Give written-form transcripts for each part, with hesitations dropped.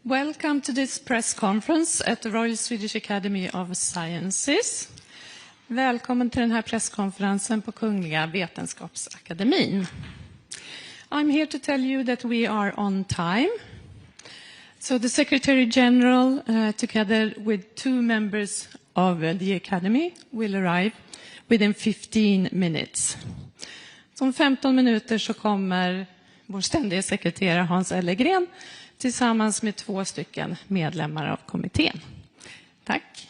Welcome to this press conference at the Royal Swedish Academy of Sciences. Välkommen till den här presskonferensen på Kungliga Vetenskapsakademin. I'm here to tell you that we are on time. So the Secretary General, together with two members of the Academy, will arrive within 15 minutes. Så om 15 minuter så kommer vår ständiga sekreterare Hans Ellegren tillsammans med 2 stycken medlemmar av kommittén. Tack.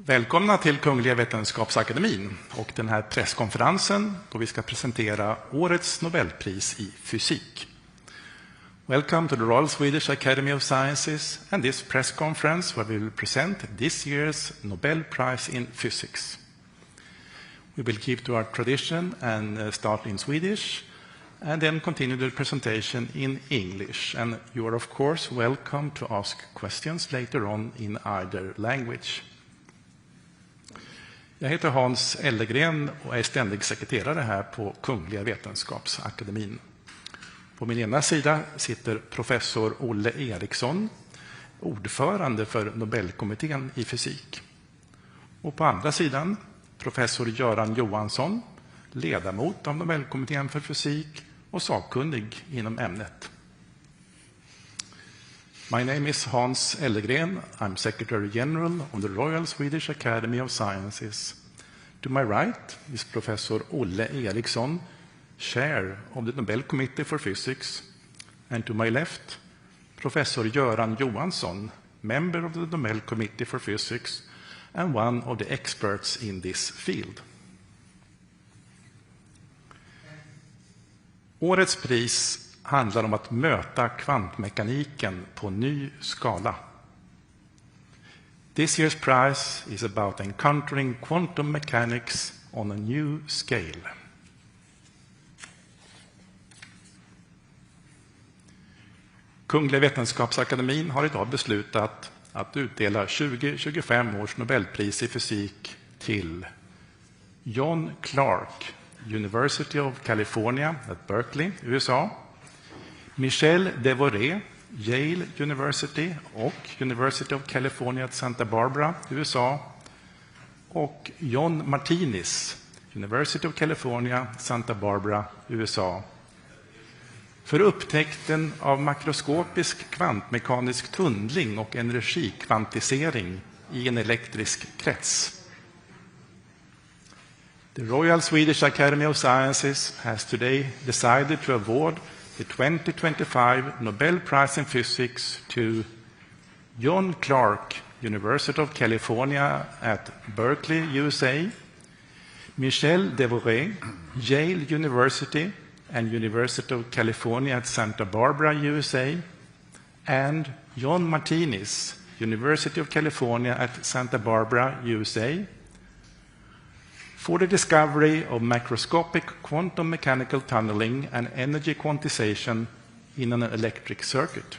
Välkomna till Kungliga Vetenskapsakademin och den här presskonferensen då vi ska presentera årets Nobelpris i fysik. Welcome to the Royal Swedish Academy of Sciences and this press conference where we will present this year's Nobel Prize in Physics. We will keep to our tradition and start in Swedish and then continue the presentation in English. And you are of course welcome to ask questions later on in either language. Jag heter Hans Ellegren och är ständig sekreterare här på Kungliga Vetenskapsakademin. På min ena sida sitter professor Olle Eriksson, ordförande för Nobelkommittén i fysik. Och på andra sidan professor Göran Johansson, ledamot av Nobelkommittén för fysik och sakkunnig inom ämnet. My name is Hans Ellegren. I'm Secretary General of the Royal Swedish Academy of Sciences. To my right is Professor Olle Eriksson, Chair of the Nobel Committee for Physics. And to my left, Professor Göran Johansson, member of the Nobel Committee for Physics and one of the experts in this field. Årets pris handlar om att möta kvantmekaniken på ny skala. This year's prize is about encountering quantum mechanics on a new scale. Kungliga Vetenskapsakademin har idag beslutat att utdela 2025 års Nobelpris i fysik till John Clark, University of California at Berkeley, USA, Michel Devoré, Yale University och University of California at Santa Barbara, USA, och John Martinis, University of California, Santa Barbara, USA, för upptäckten av makroskopisk kvantmekanisk tunnling och energikvantisering i en elektrisk krets. The Royal Swedish Academy of Sciences has today decided to award the 2025 Nobel Prize in Physics to John Clark, University of California at Berkeley, USA, Michel Devoré, Yale University and University of California at Santa Barbara, USA, and John Martinis, University of California at Santa Barbara, USA, for the discovery of macroscopic quantum mechanical tunneling and energy quantization in an electric circuit.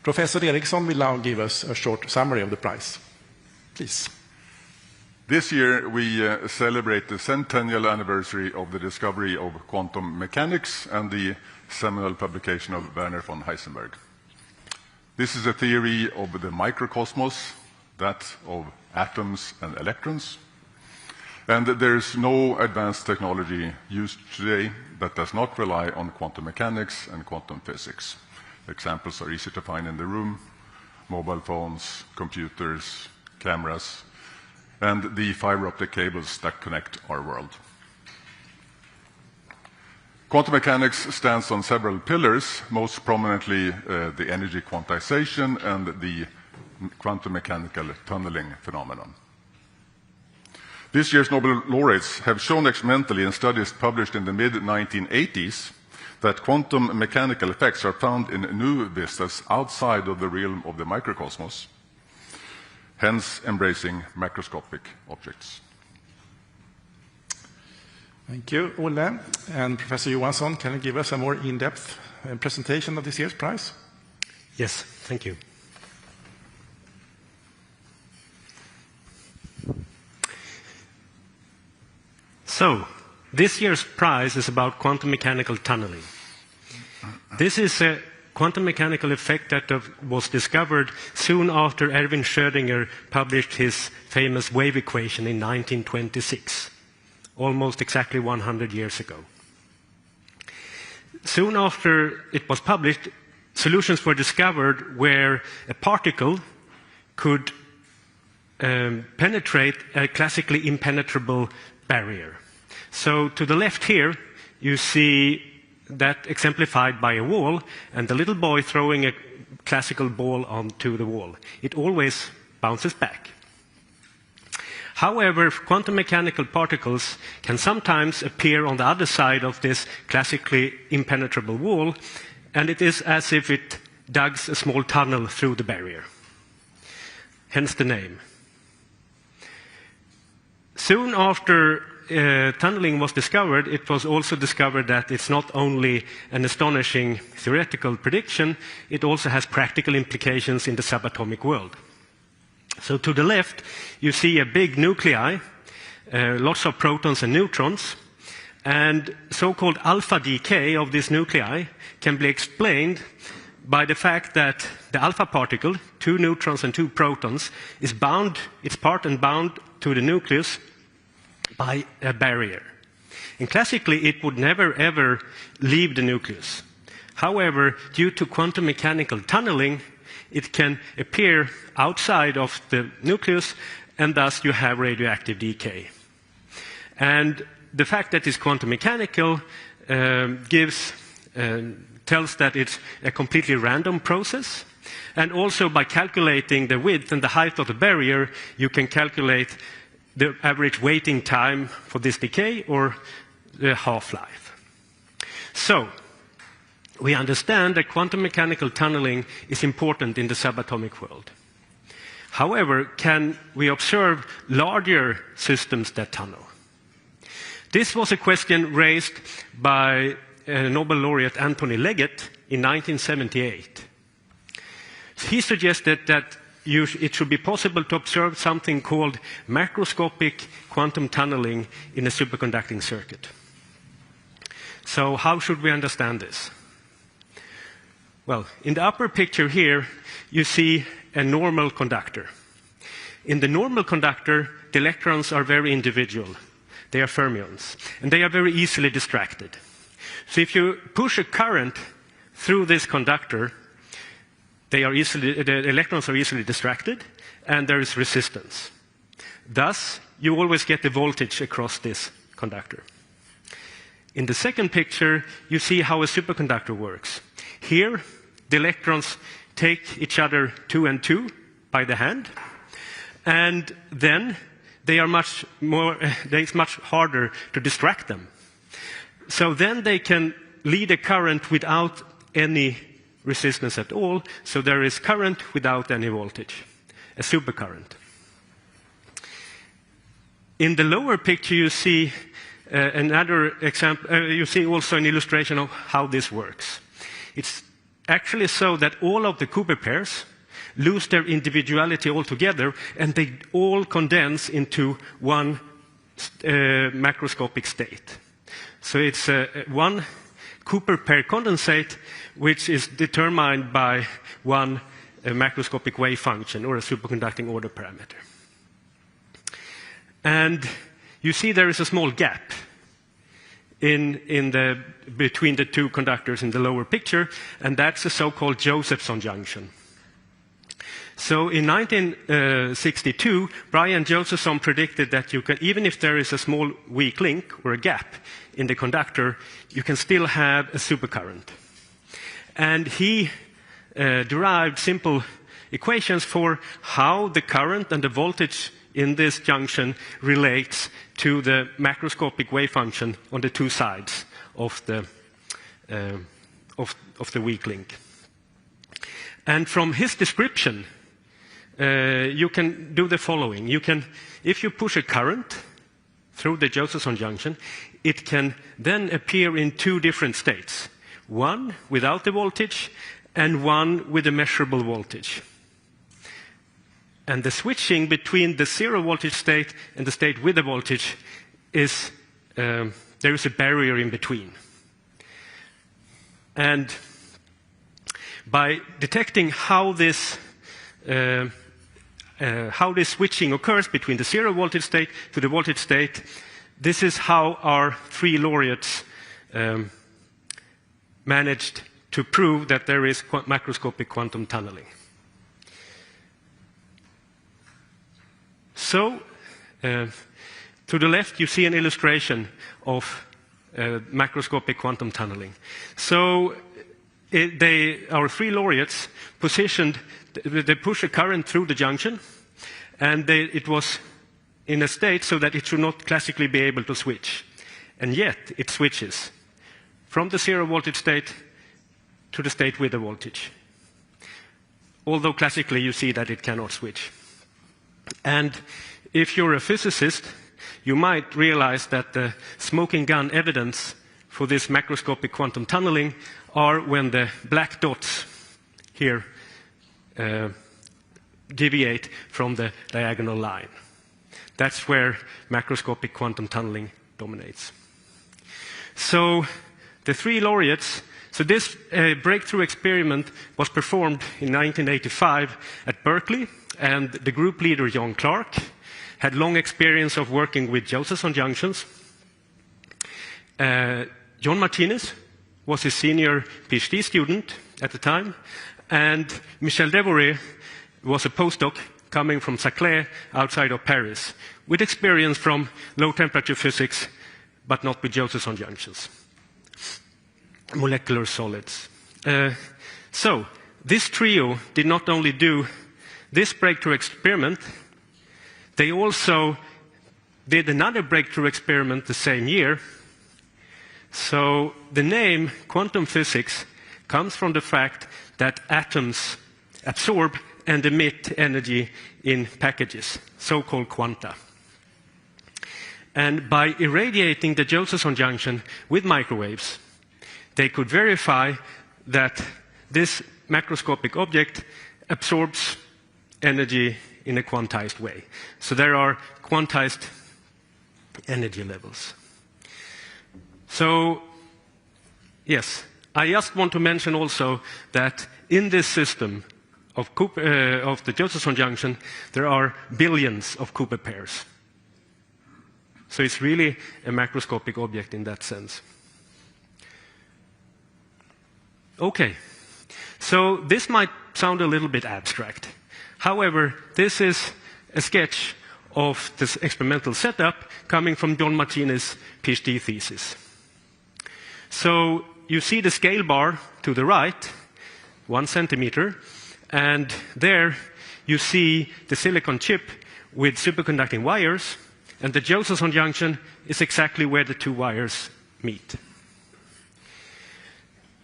Professor Eriksson will now give us a short summary of the prize. Please. This year we celebrate the centennial anniversary of the discovery of quantum mechanics and the seminal publication of Werner von Heisenberg. This is a theory of the microcosmos, that of atoms and electrons, and there is no advanced technology used today that does not rely on quantum mechanics and quantum physics. Examples are easy to find in the room: mobile phones, computers, cameras, and the fiber optic cables that connect our world. Quantum mechanics stands on several pillars, most prominently the energy quantization and the quantum mechanical tunneling phenomenon. This year's Nobel laureates have shown experimentally in studies published in the mid-1980s that quantum mechanical effects are found in new vistas outside of the realm of the microcosmos, hence embracing macroscopic objects. Thank you, Olle. And Professor Johansson, can you give us a more in-depth presentation of this year's prize? Yes, thank you. So, this year's prize is about quantum mechanical tunneling. This is a quantum mechanical effect that was discovered soon after Erwin Schrödinger published his famous wave equation in 1926, almost exactly 100 years ago. Soon after it was published, solutions were discovered where a particle could penetrate a classically impenetrable barrier. So to the left here, you see that exemplified by a wall, and the little boy throwing a classical ball onto the wall. It always bounces back. However, quantum mechanical particles can sometimes appear on the other side of this classically impenetrable wall, and it is as if it dug a small tunnel through the barrier. Hence the name. Soon after tunneling was discovered, it was also discovered that it's not only an astonishing theoretical prediction, it also has practical implications in the subatomic world. So to the left, you see a big nuclei, lots of protons and neutrons, and so-called alpha decay of this nuclei can be explained by the fact that the alpha particle, 2 neutrons and 2 protons, is bound, it's part and bound to the nucleus by a barrier. And classically, it would never ever leave the nucleus. However, due to quantum mechanical tunneling, it can appear outside of the nucleus, and thus you have radioactive decay. And the fact that it's quantum mechanical tells that it's a completely random process. And also by calculating the width and the height of the barrier, you can calculate the average waiting time for this decay or the half-life. So, we understand that quantum mechanical tunneling is important in the subatomic world. However, can we observe larger systems that tunnel? This was a question raised by Nobel laureate Anthony Leggett in 1978. He suggested that it should be possible to observe something called macroscopic quantum tunneling in a superconducting circuit. So how should we understand this? Well, in the upper picture here, you see a normal conductor. In the normal conductor, the electrons are very individual. They are fermions, and they are very easily distracted. So if you push a current through this conductor, the electrons are easily distracted, and there is resistance. Thus, you always get the voltage across this conductor. In the second picture, you see how a superconductor works. Here, the electrons take each other 2 and 2 by the hand, and then it's much harder to distract them. So then they can lead a current without any resistance at all, so there is current without any voltage, a supercurrent. In the lower picture, you see another example. You see also an illustration of how this works. It's actually so that all of the Cooper pairs lose their individuality altogether, and they all condense into one macroscopic state. So it's one Cooper pair condensate, which is determined by one macroscopic wave function or a superconducting order parameter. And you see there is a small gap between the two conductors in the lower picture, and that's a so-called Josephson junction. So in 1962, Brian Josephson predicted that you can, even if there is a small weak link or a gap in the conductor, you can still have a supercurrent. And he derived simple equations for how the current and the voltage in this junction relates to the macroscopic wave function on the two sides of the weak link. And from his description, you can do the following. If you push a current through the Josephson junction, it can then appear in two different states. One without the voltage, and one with a measurable voltage. And the switching between the zero voltage state and the state with the voltage is, there is a barrier in between. And by detecting how this switching occurs between the zero voltage state to the voltage state, this is how our three laureates managed to prove that there is macroscopic quantum tunneling. So, to the left, you see an illustration of macroscopic quantum tunneling. So, our three laureates they push a current through the junction, And it was in a state so that it should not classically be able to switch. And yet it switches from the 0 voltage state to the state with the voltage. Although classically you see that it cannot switch. And if you're a physicist, you might realize that the smoking gun evidence for this macroscopic quantum tunneling are when the black dots here deviate from the diagonal line. That's where macroscopic quantum tunneling dominates. So the 3 laureates, so this breakthrough experiment was performed in 1985 at Berkeley, and the group leader, John Clark, had long experience of working with Josephson junctions. John Martinez was his senior PhD student at the time, and Michel Devoré was a postdoc coming from Saclay outside of Paris, with experience from low-temperature physics, but not with Josephson junctions, molecular solids. So this trio did not only do this breakthrough experiment, they also did another breakthrough experiment the same year. So the name quantum physics comes from the fact that atoms absorb and emit energy in packages, so-called quanta. And by irradiating the Josephson junction with microwaves, they could verify that this macroscopic object absorbs energy in a quantized way. So there are quantized energy levels. So, yes, I just want to mention also that in this system of the Josephson junction, there are billions of Cooper pairs. So it's really a macroscopic object in that sense. Okay, so this might sound a little bit abstract. However, this is a sketch of this experimental setup coming from John Martinez's PhD thesis. So you see the scale bar to the right, 1 centimeter, and there you see the silicon chip with superconducting wires, and the Josephson junction is exactly where the 2 wires meet.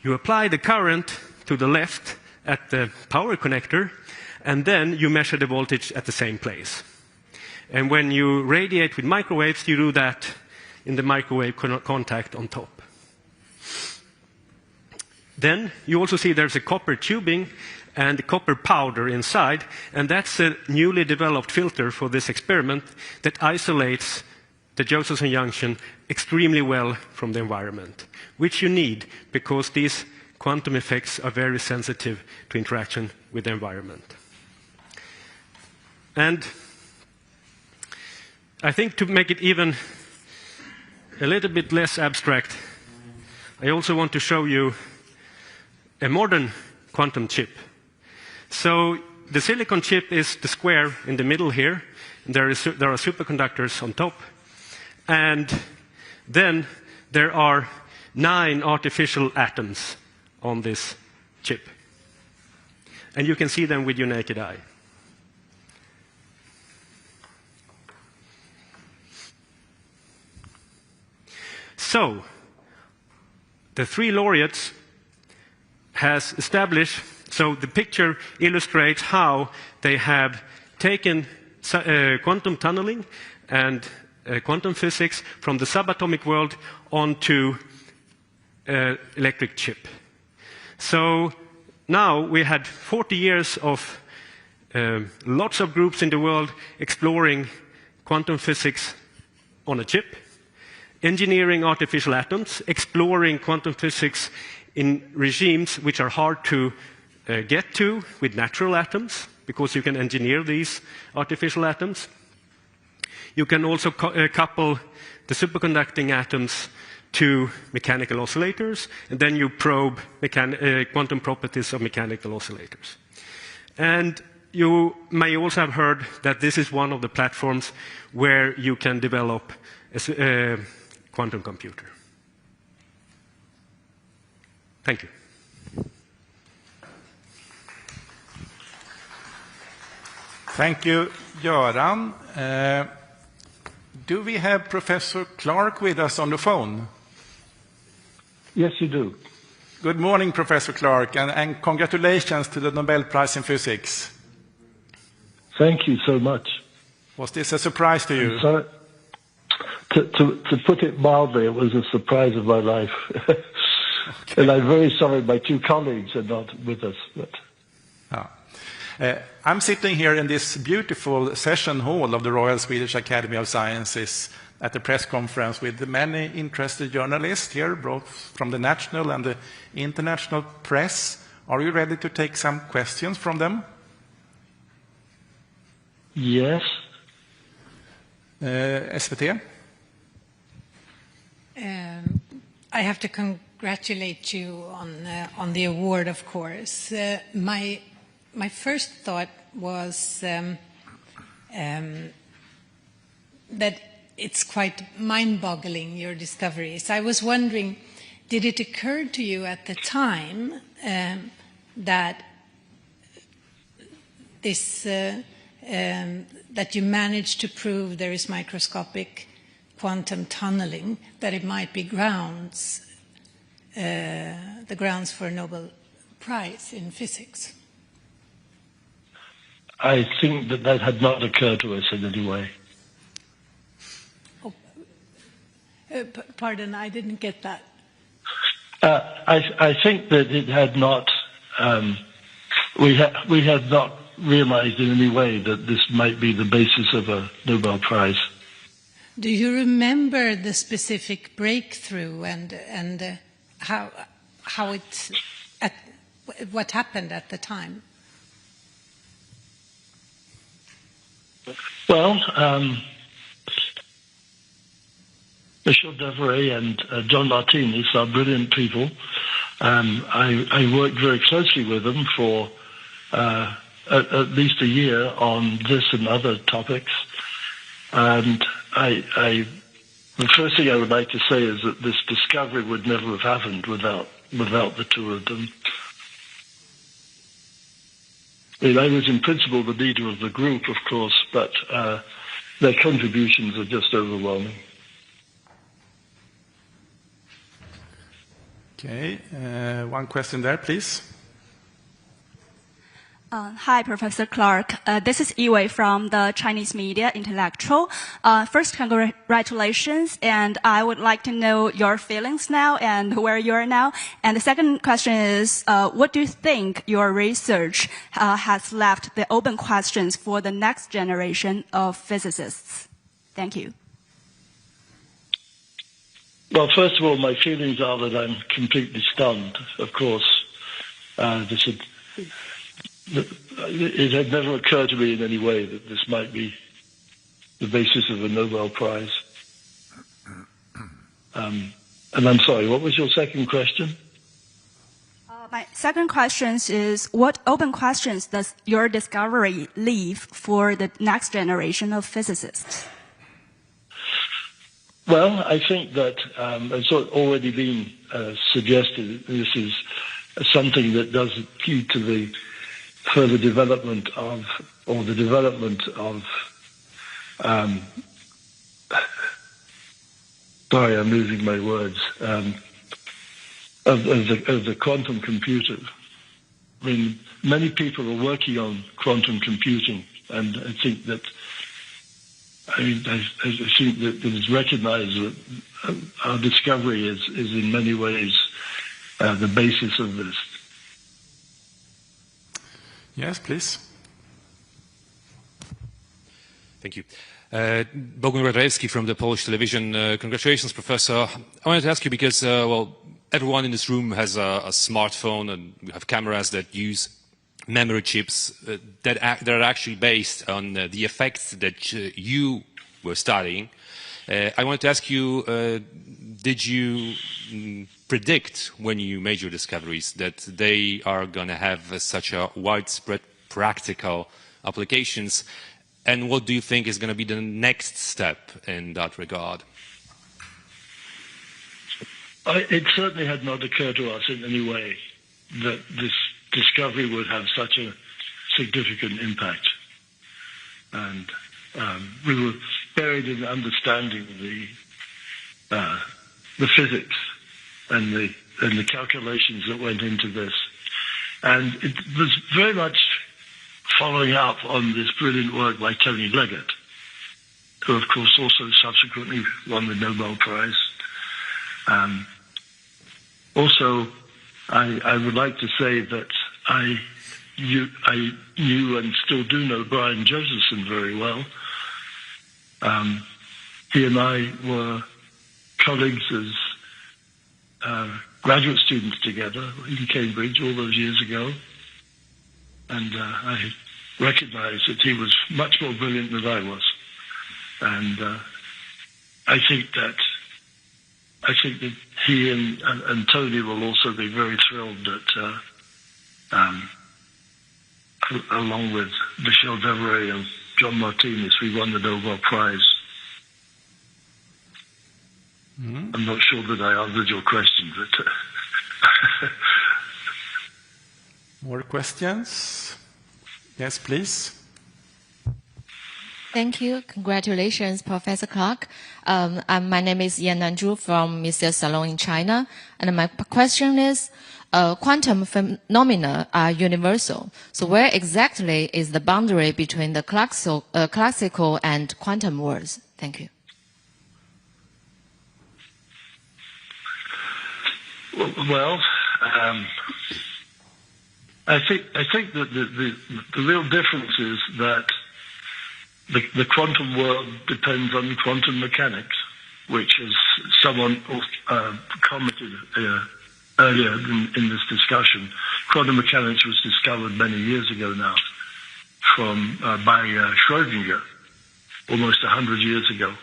You apply the current to the left at the power connector, and then you measure the voltage at the same place. And when you radiate with microwaves, you do that in the microwave contact on top. Then you also see there's a copper tubing and copper powder inside, and that's a newly developed filter for this experiment that isolates the Josephson junction extremely well from the environment, which you need because these quantum effects are very sensitive to interaction with the environment. And I think to make it even a little bit less abstract, I also want to show you a modern quantum chip. So the silicon chip is the square in the middle here. And there are superconductors on top. And then there are 9 artificial atoms on this chip. And you can see them with your naked eye. So, the 3 laureates has established, so the picture illustrates how they have taken quantum tunneling and quantum physics from the subatomic world onto electric chip. So now we had 40 years of lots of groups in the world exploring quantum physics on a chip, engineering artificial atoms, exploring quantum physics in regimes which are hard to get to with natural atoms, because you can engineer these artificial atoms. You can also couple the superconducting atoms to mechanical oscillators, and then you probe quantum properties of mechanical oscillators. And you may also have heard that this is one of the platforms where you can develop a quantum computer. Thank you. Thank you, Göran. Do we have Professor Clark with us on the phone? Yes, you do. Good morning, Professor Clark, and congratulations to the Nobel Prize in Physics. Thank you so much. Was this a surprise to you? So, to put it mildly, it was a surprise of my life. Okay. And I'm very sorry my two colleagues are not with us. But... I'm sitting here in this beautiful session hall of the Royal Swedish Academy of Sciences at the press conference with many interested journalists here, both from the national and the international press. Are you ready to take some questions from them? Yes. SVT? I have to congratulate you on the award, of course. My first thought was that it's quite mind-boggling, your discoveries. I was wondering, did it occur to you at the time that that you managed to prove there is microscopic quantum tunneling, that it might be the grounds for a Nobel Prize in physics? I think that had not occurred to us in any way. Oh, pardon, I didn't get that. I think that it had not. We had not realized in any way that this might be the basis of a Nobel Prize. Do you remember the specific breakthrough and how it what happened at the time? Well, Michel Devereux and John Martinez are brilliant people. I worked very closely with them for at least a year on this and other topics. And the first thing I would like to say is that this discovery would never have happened without the two of them. I was in principle the leader of the group, of course, but their contributions are just overwhelming. Okay, one question there, please. Hi, Professor Clark. This is Yiwei from the Chinese Media Intellectual. First, congratulations, and I would like to know your feelings now and where you are now. And the second question is, what do you think your research has left the open questions for the next generation of physicists? Thank you. Well, first of all, my feelings are that I'm completely stunned, of course. It had never occurred to me in any way that this might be the basis of a Nobel Prize. And I'm sorry, what was your second question? My second question is, what open questions does your discovery leave for the next generation of physicists? Well, I think that, as already been suggested, this is something that does key to the further development of, or the development of, sorry, I'm losing my words, of the quantum computer. I mean, many people are working on quantum computing, and I think that I think that it is recognized that our discovery is in many ways the basis of this. Yes, please. Thank you. Bogun Radrewski from the Polish television. Congratulations, Professor. I wanted to ask you because, well, everyone in this room has a smartphone, and we have cameras that use memory chips that are actually based on the effects that you were studying. I wanted to ask you, did you predict when you made your discoveries that they are going to have such a widespread practical applications? And what do you think is going to be the next step in that regard? It certainly had not occurred to us in any way that this discovery would have such a significant impact. And we were buried in understanding the physics and the calculations that went into this. And it was very much following up on this brilliant work by Tony Leggett, who of course also subsequently won the Nobel Prize. Also, I would like to say that I knew and still do know Brian Josephson very well. He and I were colleagues as graduate students together in Cambridge all those years ago. And I recognized that he was much more brilliant than I was. And I think that he and Tony will also be very thrilled that, along with Michel Devereux and John Martinez, we won the Nobel Prize. Mm-hmm. I'm not sure that I answered your question, but... More questions? Yes, please. Thank you. Congratulations, Professor Clark. My name is Yan Nanzhu from Mr. Salon in China. And my question is, quantum phenomena are universal. So where exactly is the boundary between the classical and quantum worlds? Thank you. Well, I think that the real difference is that the quantum world depends on quantum mechanics, which, as someone commented earlier in this discussion, quantum mechanics was discovered many years ago now by Schrödinger, almost 100 years ago.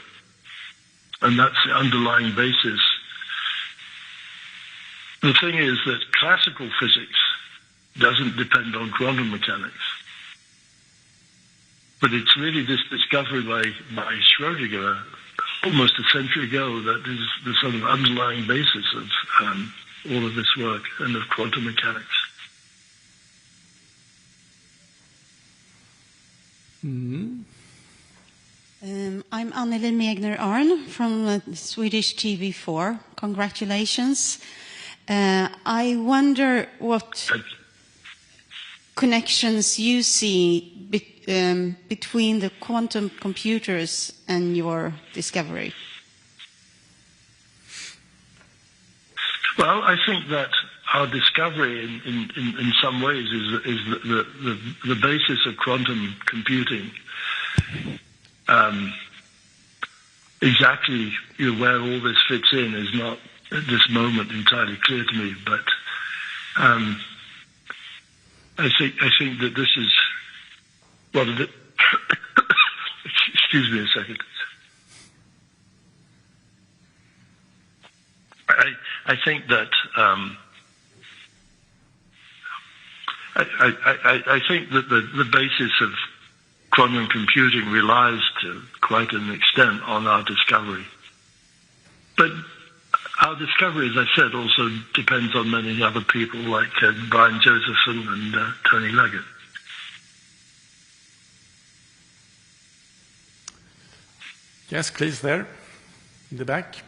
And that's the underlying basis. The thing is that classical physics doesn't depend on quantum mechanics. But it's really this discovery by Schrödinger almost a century ago that is the sort of underlying basis of all of this work and of quantum mechanics. Mm-hmm. I'm Anneli Megner-Arn from Swedish TV4. Congratulations. I wonder what connections you see between the quantum computers and your discovery. Well, I think that our discovery in some ways is the basis of quantum computing. Exactly where all this fits in is not at this moment entirely clear to me, but I think that this is what it. Excuse me a second. I think that I think that the basis of quantum computing relies to quite an extent on our discovery. But our discovery, as I said, also depends on many other people like Brian Josephson and Tony Leggett. Yes, please, there, in the back.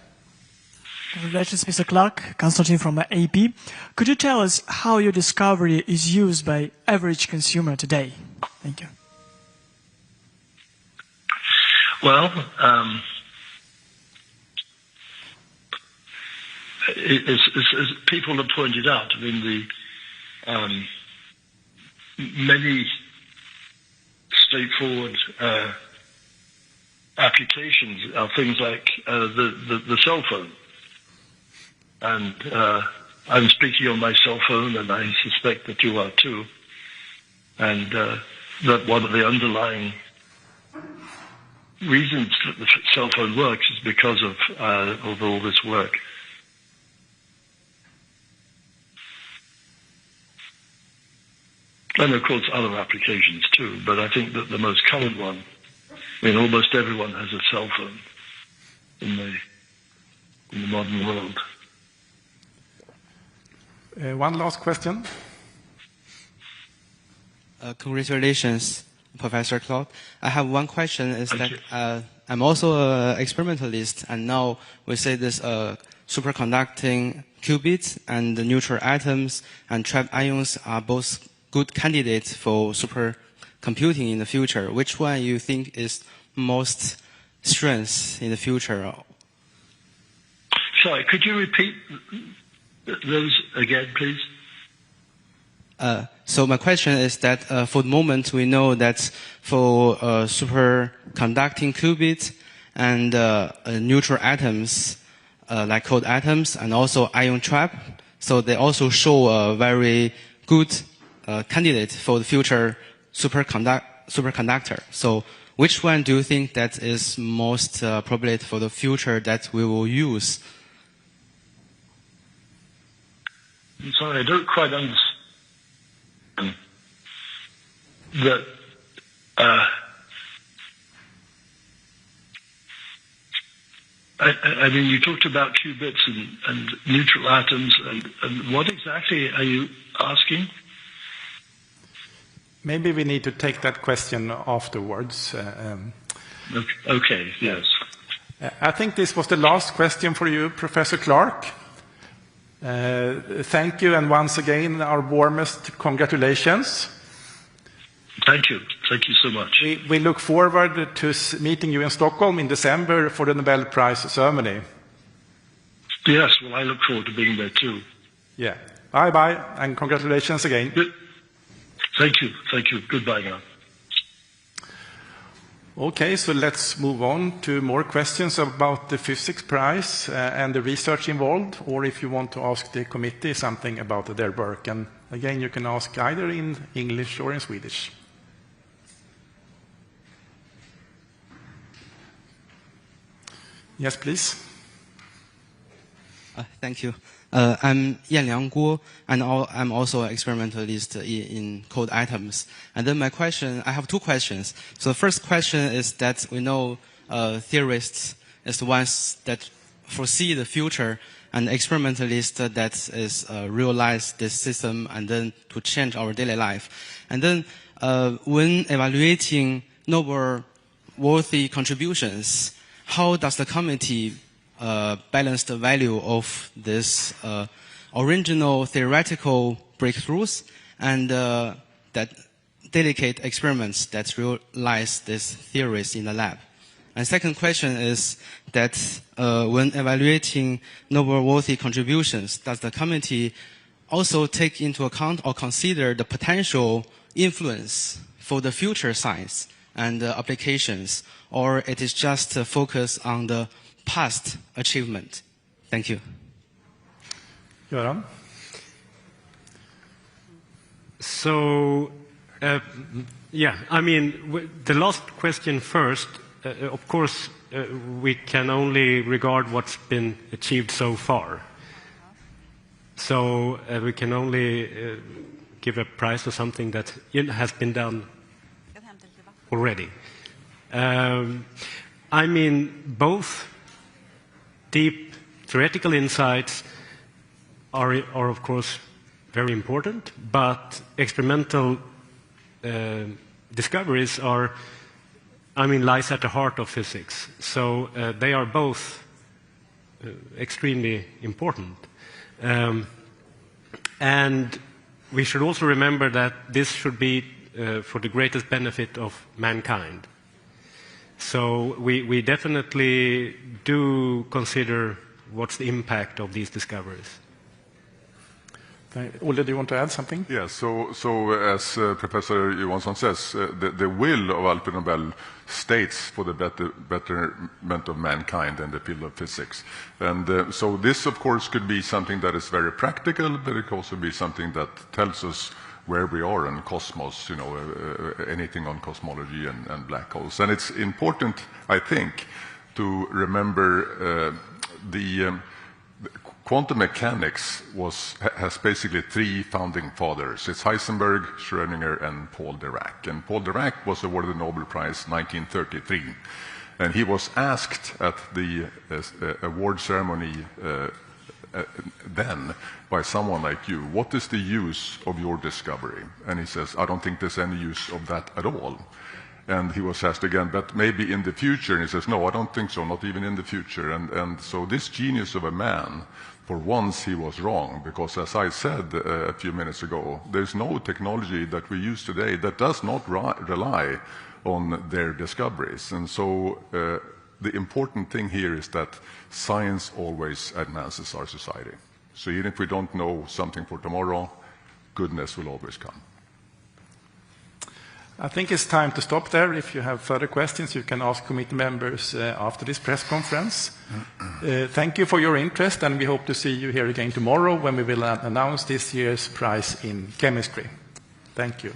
Congratulations, Mr. Clark. Constantine from AP. Could you tell us how your discovery is used by average consumer today? Thank you. Well, as people have pointed out, I mean, many straightforward applications are things like the cell phone. And I'm speaking on my cell phone, and I suspect that you are too. And that one of the underlying reasons that the cell phone works is because of all this work. And of course other applications too, but I think that the most common one, I mean, almost everyone has a cell phone in the modern world. One last question. Congratulations. Professor Clark. I have one question. I'm also an experimentalist, and now we say this superconducting qubits and the neutral atoms and trapped ions are both good candidates for supercomputing in the future. Which one you think is most strength in the future? Sorry, could you repeat those again, please? So my question is that for the moment we know that for superconducting qubits and neutral atoms, like cold atoms, and also ion trap, so they also show a very good candidate for the future superconductor. So which one do you think that is most probably for the future that we will use? I'm sorry, I don't quite understand. That I mean, you talked about qubits and neutral atoms, and what exactly are you asking? Maybe we need to take that question afterwards. Okay, yes. I think this was the last question for you, Professor Clark. Thank you, and once again, our warmest congratulations. Thank you. Thank you so much. We look forward to meeting you in Stockholm in December for the Nobel Prize ceremony. Yes, well, I look forward to being there too. Yeah. Bye-bye, and congratulations again. Good. Thank you. Thank you. Goodbye now. Okay, so let's move on to more questions about the physics prize and the research involved, or if you want to ask the committee something about their work. And again, you can ask either in English or in Swedish. Yes, please. Thank you. I'm Yanliang Guo, and I'm also an experimentalist in cold atoms. And then my question, I have two questions. So the first question is that we know theorists is the ones that foresee the future, and experimentalists that is realize this system and then to change our daily life. And then when evaluating Nobel-worthy contributions, how does the committee balance the value of this original theoretical breakthroughs and that delicate experiments that realize these theories in the lab? And second question is that when evaluating Nobel-worthy contributions, does the committee also take into account or consider the potential influence for the future science and applications, or it is just focused on the past achievement? Thank you. Göran? So, yeah, I mean, the last question first, of course, we can only regard what's been achieved so far. So we can only give a prize for something that has been done already. I mean, both deep theoretical insights are of course very important, but experimental discoveries are, I mean, lies at the heart of physics. So they are both extremely important. And we should also remember that this should be for the greatest benefit of mankind. So we definitely do consider what's the impact of these discoveries. Olle, do you want to add something? Yes, so as Professor Johansson says, the will of Alfred Nobel states for the betterment of mankind and the field of physics. And so this, of course, could be something that is very practical, but it could also be something that tells us where we are in cosmos, you know, anything on cosmology and black holes. And it's important, I think, to remember the quantum mechanics has basically three founding fathers. It's Heisenberg, Schrödinger, and Paul Dirac. And Paul Dirac was awarded the Nobel Prize in 1933. And he was asked at the award ceremony then by someone like you, what is the use of your discovery? And he says, I don't think there's any use of that at all. And he was asked again, but maybe in the future? And he says, no, I don't think so, not even in the future. And so this genius of a man, for once he was wrong, because as I said a few minutes ago, there's no technology that we use today that does not rely on their discoveries. And so the important thing here is that science always advances our society. So even if we don't know something for tomorrow, goodness will always come. I think it's time to stop there. If you have further questions, you can ask committee members after this press conference. Thank you for your interest, and we hope to see you here again tomorrow when we will announce this year's prize in chemistry. Thank you.